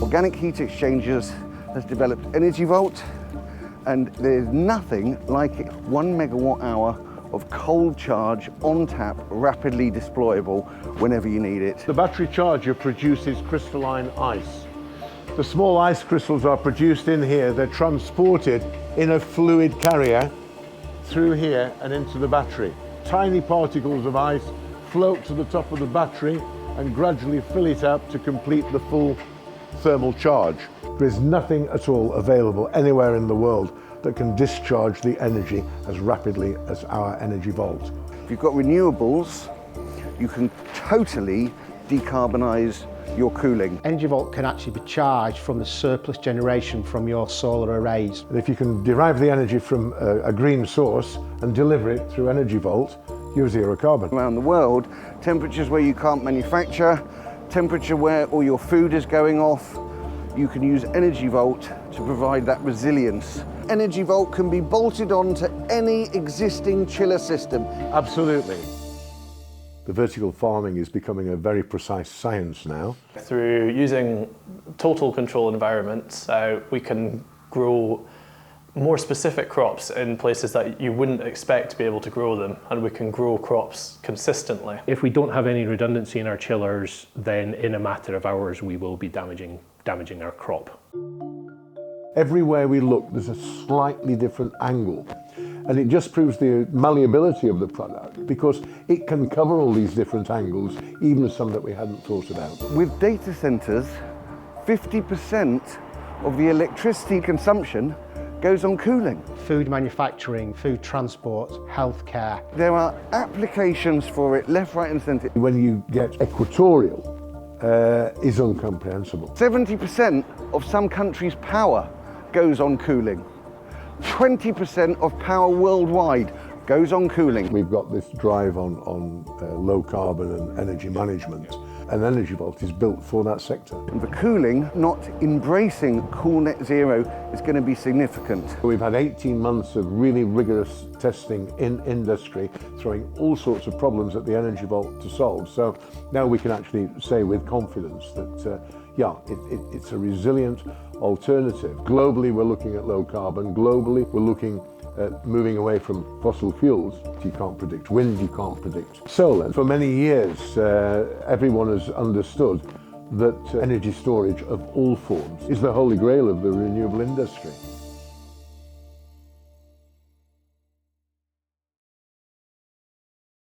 Organic Heat Exchangers has developed EnergiVault, and there's nothing like it. 1 megawatt hour of cold charge on tap, rapidly deployable whenever you need it. The battery charger produces crystalline ice. The small ice crystals are produced in here. They're transported in a fluid carrier through here and into the battery. Tiny particles of ice float to the top of the battery and gradually fill it up to complete the full thermal charge. There is nothing at all available anywhere in the world that can discharge the energy as rapidly as our EnergiVault. If you've got renewables, you can totally decarbonise your cooling. EnergiVault can actually be charged from the surplus generation from your solar arrays. And if you can derive the energy from a green source and deliver it through EnergiVault, you're zero carbon. Around the world, temperatures where you can't manufacture, temperature where all your food is going off, you can use EnergiVault to provide that resilience. EnergiVault can be bolted onto any existing chiller system. Absolutely. The vertical farming is becoming a very precise science now. Through using total control environments, we can grow more specific crops in places that you wouldn't expect to be able to grow them, and we can grow crops consistently. If we don't have any redundancy in our chillers, then in a matter of hours we will be damaging our crop. Everywhere we look, there's a slightly different angle. And it just proves the malleability of the product, because it can cover all these different angles, even some that we hadn't thought about. With data centres, 50% of the electricity consumption goes on cooling. Food manufacturing, food transport, healthcare. There are applications for it left, right and centre. When you get equatorial, is incomprehensible. 70% of some countries' power goes on cooling. 20% of power worldwide goes on cooling. We've got this drive on low carbon and energy management, and EnergiVault is built for that sector. And the cooling, not embracing cool net zero, is going to be significant. We've had 18 months of really rigorous testing in industry, throwing all sorts of problems at the EnergiVault to solve. So now we can actually say with confidence that it's a resilient alternative. Globally, we're looking at low carbon. Globally, we're looking at moving away from fossil fuels. You can't predict wind, you can't predict solar. For many years, everyone has understood that energy storage of all forms is the holy grail of the renewable industry.